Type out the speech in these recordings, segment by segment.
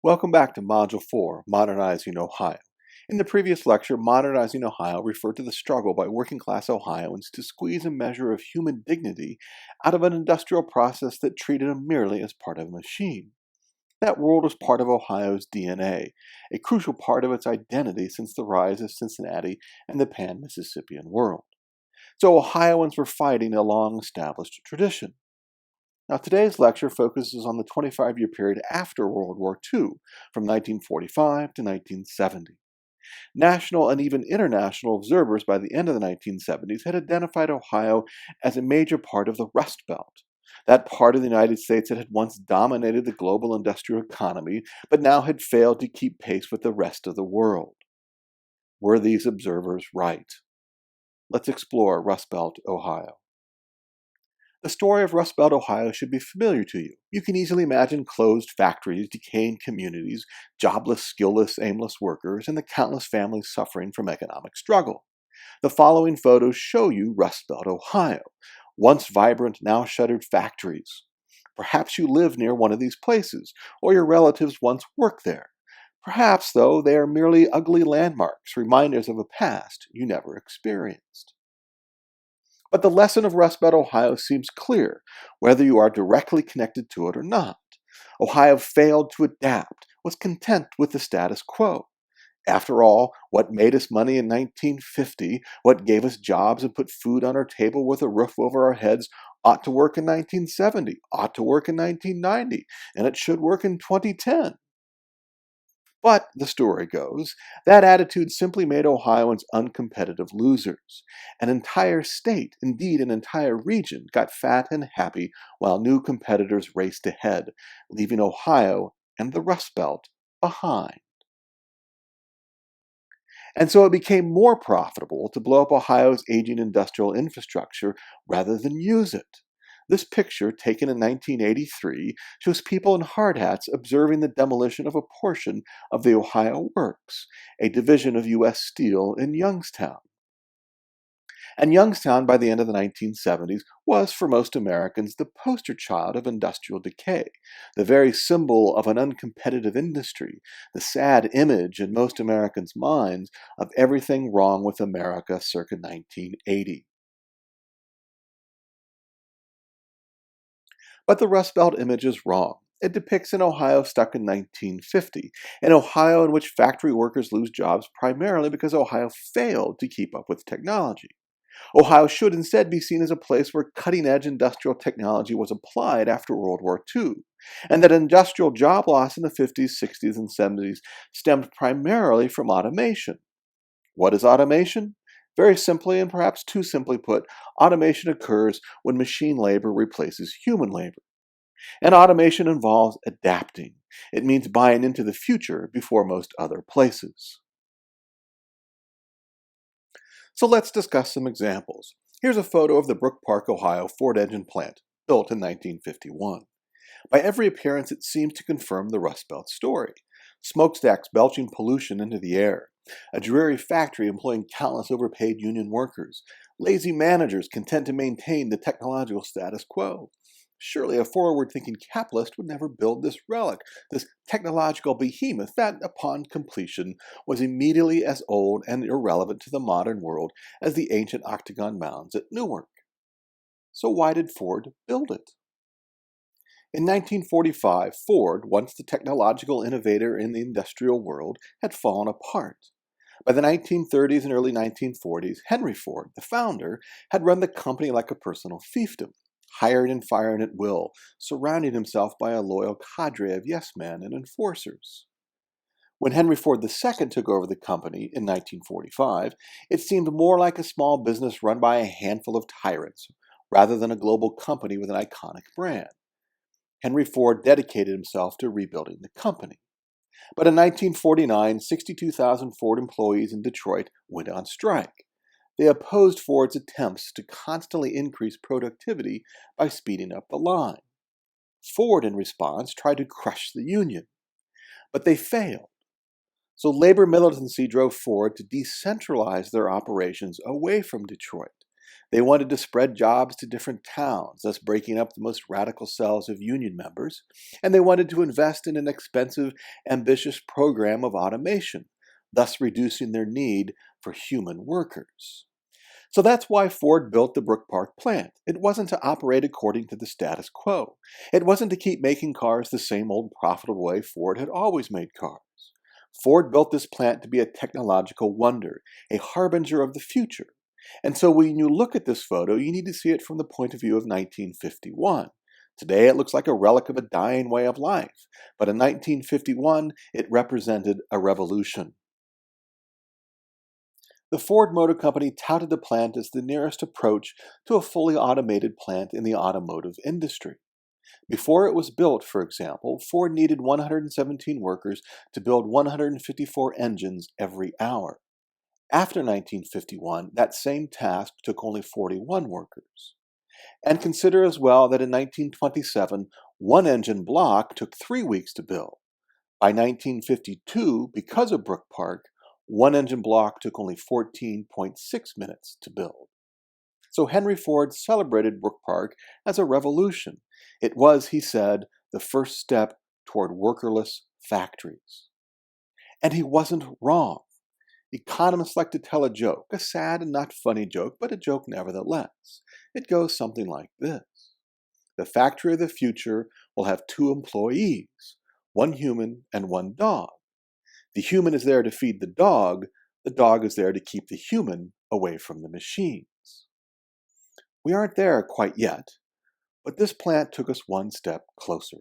Welcome back to Module 4, Modernizing Ohio. In the previous lecture, Modernizing Ohio referred to the struggle by working-class Ohioans to squeeze a measure of human dignity out of an industrial process that treated them merely as part of a machine. That world was part of Ohio's DNA, a crucial part of its identity since the rise of Cincinnati and the pan-Mississippian world. So Ohioans were fighting a long-established tradition. Now, today's lecture focuses on the 25-year period after World War II, from 1945 to 1970. National and even international observers by the end of the 1970s had identified Ohio as a major part of the Rust Belt, that part of the United States that had once dominated the global industrial economy, but now had failed to keep pace with the rest of the world. Were these observers right? Let's explore Rustbelt, Ohio. The story of Rustbelt, Ohio should be familiar to you. You can easily imagine closed factories, decaying communities, jobless, skillless, aimless workers, and the countless families suffering from economic struggle. The following photos show you Rustbelt, Ohio, once vibrant, now shuttered factories. Perhaps you live near one of these places, or your relatives once worked there. Perhaps, though, they are merely ugly landmarks, reminders of a past you never experienced. But the lesson of Rustbelt, Ohio seems clear, whether you are directly connected to it or not. Ohio failed to adapt, was content with the status quo. After all, what made us money in 1950, what gave us jobs and put food on our table with a roof over our heads, ought to work in 1970, ought to work in 1990, and it should work in 2010. But, the story goes, that attitude simply made Ohioans uncompetitive losers. An entire state, indeed an entire region, got fat and happy while new competitors raced ahead, leaving Ohio and the Rust Belt behind. And so it became more profitable to blow up Ohio's aging industrial infrastructure rather than use it. This picture, taken in 1983, shows people in hard hats observing the demolition of a portion of the Ohio Works, a division of U.S. Steel in Youngstown. And Youngstown, by the end of the 1970s, was, for most Americans, the poster child of industrial decay, the very symbol of an uncompetitive industry, the sad image in most Americans' minds of everything wrong with America circa 1980. But the Rust Belt image is wrong. It depicts an Ohio stuck in 1950, an Ohio in which factory workers lose jobs primarily because Ohio failed to keep up with technology. Ohio should instead be seen as a place where cutting-edge industrial technology was applied after World War II, and that industrial job loss in the 50s, 60s, and 70s stemmed primarily from automation. What is automation? Very simply, and perhaps too simply put, automation occurs when machine labor replaces human labor. And automation involves adapting. It means buying into the future before most other places. So let's discuss some examples. Here's a photo of the Brook Park, Ohio Ford engine plant, built in 1951. By every appearance, it seems to confirm the Rust Belt story. Smokestacks belching pollution into the air, a dreary factory employing countless overpaid union workers, lazy managers content to maintain the technological status quo. Surely a forward-thinking capitalist would never build this relic, this technological behemoth that, upon completion, was immediately as old and irrelevant to the modern world as the ancient octagon mounds at Newark. So why did Ford build it? In 1945, Ford, once the technological innovator in the industrial world, had fallen apart. By the 1930s and early 1940s, Henry Ford, the founder, had run the company like a personal fiefdom, hired and fired at will, surrounding himself by a loyal cadre of yes-men and enforcers. When Henry Ford II took over the company in 1945, it seemed more like a small business run by a handful of tyrants, rather than a global company with an iconic brand. Henry Ford dedicated himself to rebuilding the company. But in 1949, 62,000 Ford employees in Detroit went on strike. They opposed Ford's attempts to constantly increase productivity by speeding up the line. Ford, in response, tried to crush the union. But they failed. So labor militancy drove Ford to decentralize their operations away from Detroit. They wanted to spread jobs to different towns, thus breaking up the most radical cells of union members, and they wanted to invest in an expensive, ambitious program of automation, thus reducing their need for human workers. So that's why Ford built the Brook Park plant. It wasn't to operate according to the status quo. It wasn't to keep making cars the same old profitable way Ford had always made cars. Ford built this plant to be a technological wonder, a harbinger of the future. And so when you look at this photo, you need to see it from the point of view of 1951. Today it looks like a relic of a dying way of life, but in 1951 it represented a revolution. The Ford Motor Company touted the plant as the nearest approach to a fully automated plant in the automotive industry. Before it was built, for example, Ford needed 117 workers to build 154 engines every hour. After 1951, that same task took only 41 workers. And consider as well that in 1927, one engine block took 3 weeks to build. By 1952, because of Brook Park, one engine block took only 14.6 minutes to build. So Henry Ford celebrated Brook Park as a revolution. It was, he said, the first step toward workerless factories. And he wasn't wrong. Economists like to tell a joke, a sad and not funny joke, but a joke nevertheless. It goes something like this. The factory of the future will have 2 employees, one human and one dog. The human is there to feed the dog is there to keep the human away from the machines. We aren't there quite yet, but this plant took us one step closer.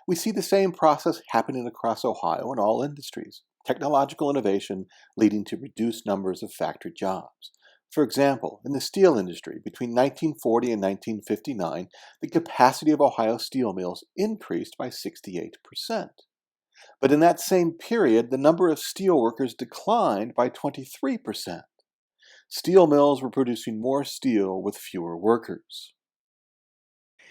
We see the same process happening across Ohio in all industries, technological innovation leading to reduced numbers of factory jobs. For example, in the steel industry, between 1940 and 1959, the capacity of Ohio steel mills increased by 68%. But in that same period, the number of steel workers declined by 23%. Steel mills were producing more steel with fewer workers.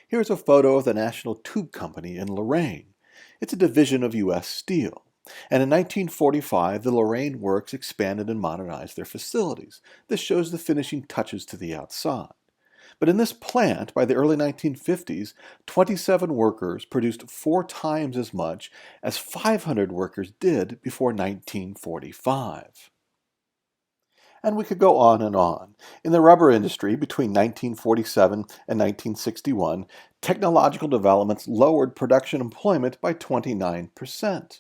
Here's a photo of the National Tube Company in Lorain. It's a division of U.S. Steel. And in 1945, the Lorain Works expanded and modernized their facilities. This shows the finishing touches to the outside. But in this plant, by the early 1950s, 27 workers produced 4 times as much as 500 workers did before 1945. And we could go on and on. In the rubber industry, between 1947 and 1961, technological developments lowered production employment by 29%.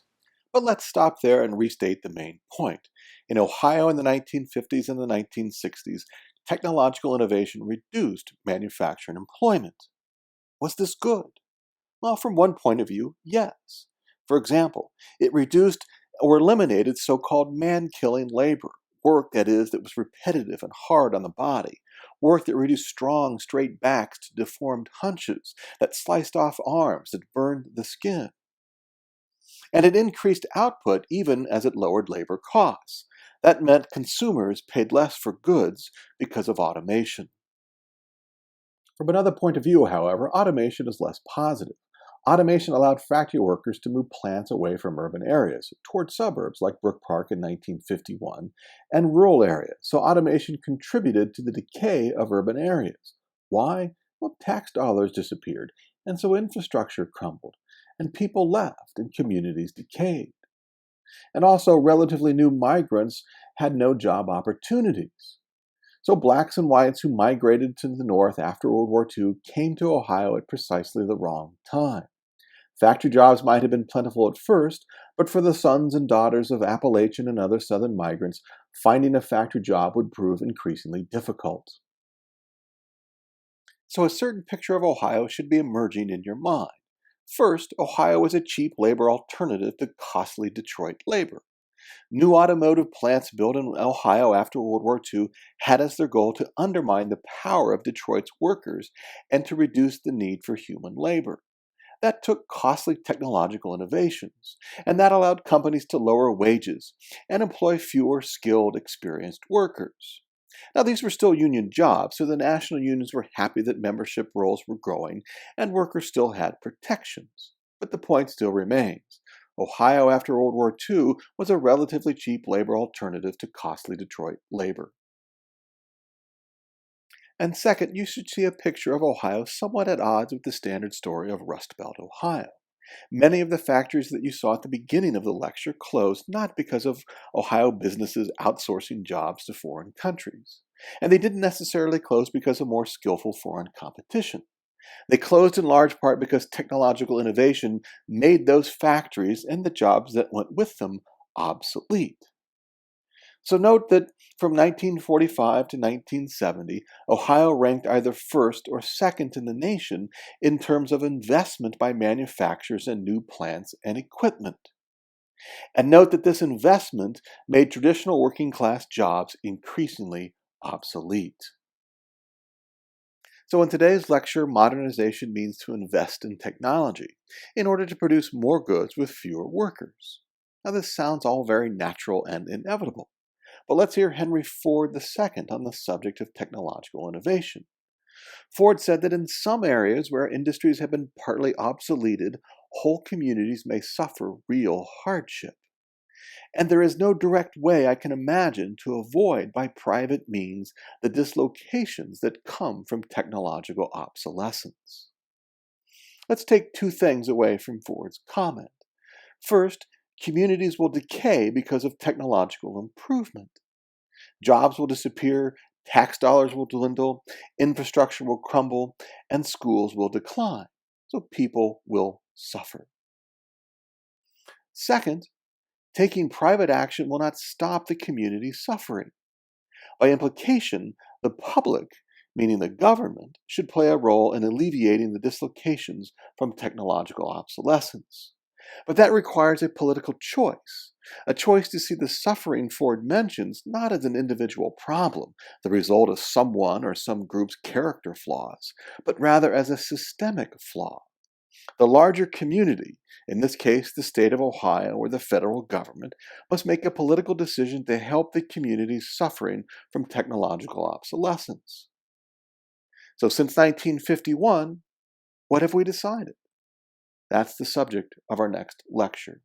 But let's stop there and restate the main point. In Ohio in the 1950s and the 1960s, technological innovation reduced manufacturing employment. Was this good? Well, from one point of view, yes. For example, it reduced or eliminated so-called man-killing labor, work that was repetitive and hard on the body, work that reduced strong, straight backs to deformed hunches, that sliced off arms, that burned the skin. And it increased output even as it lowered labor costs. That meant consumers paid less for goods because of automation. From another point of view, however, automation is less positive. Automation allowed factory workers to move plants away from urban areas toward suburbs like Brook Park in 1951 and rural areas, so automation contributed to the decay of urban areas. Why? Well, tax dollars disappeared, and so infrastructure crumbled, and people left and communities decayed. And also, relatively new migrants had no job opportunities. So blacks and whites who migrated to the north after World War II came to Ohio at precisely the wrong time. Factory jobs might have been plentiful at first, but for the sons and daughters of Appalachian and other southern migrants, finding a factory job would prove increasingly difficult. So a certain picture of Ohio should be emerging in your mind. First, Ohio is a cheap labor alternative to costly Detroit labor. New automotive plants built in Ohio after World War II had as their goal to undermine the power of Detroit's workers and to reduce the need for human labor. That took costly technological innovations, and that allowed companies to lower wages and employ fewer skilled, experienced workers. Now, these were still union jobs, so the national unions were happy that membership rolls were growing and workers still had protections. But the point still remains. Ohio after World War II was a relatively cheap labor alternative to costly Detroit labor. And second, you should see a picture of Ohio somewhat at odds with the standard story of Rustbelt, Ohio. Many of the factories that you saw at the beginning of the lecture closed not because of Ohio businesses outsourcing jobs to foreign countries. And they didn't necessarily close because of more skillful foreign competition. They closed in large part because technological innovation made those factories and the jobs that went with them obsolete. So note that from 1945 to 1970, Ohio ranked either first or second in the nation in terms of investment by manufacturers in new plants and equipment. And note that this investment made traditional working class jobs increasingly obsolete. So in today's lecture, modernization means to invest in technology in order to produce more goods with fewer workers. Now this sounds all very natural and inevitable. But let's hear Henry Ford II on the subject of technological innovation. Ford said that in some areas where industries have been partly obsoleted, whole communities may suffer real hardship. And there is no direct way I can imagine to avoid by private means the dislocations that come from technological obsolescence. Let's take two things away from Ford's comment. First, communities will decay because of technological improvement. Jobs will disappear, tax dollars will dwindle, infrastructure will crumble, and schools will decline. So people will suffer. Second, taking private action will not stop the community suffering. By implication, the public, meaning the government, should play a role in alleviating the dislocations from technological obsolescence. But that requires a political choice, a choice to see the suffering Ford mentions not as an individual problem, the result of someone or some group's character flaws, but rather as a systemic flaw. The larger community, in this case the state of Ohio or the federal government, must make a political decision to help the communities suffering from technological obsolescence. So since 1951, what have we decided? That's the subject of our next lecture.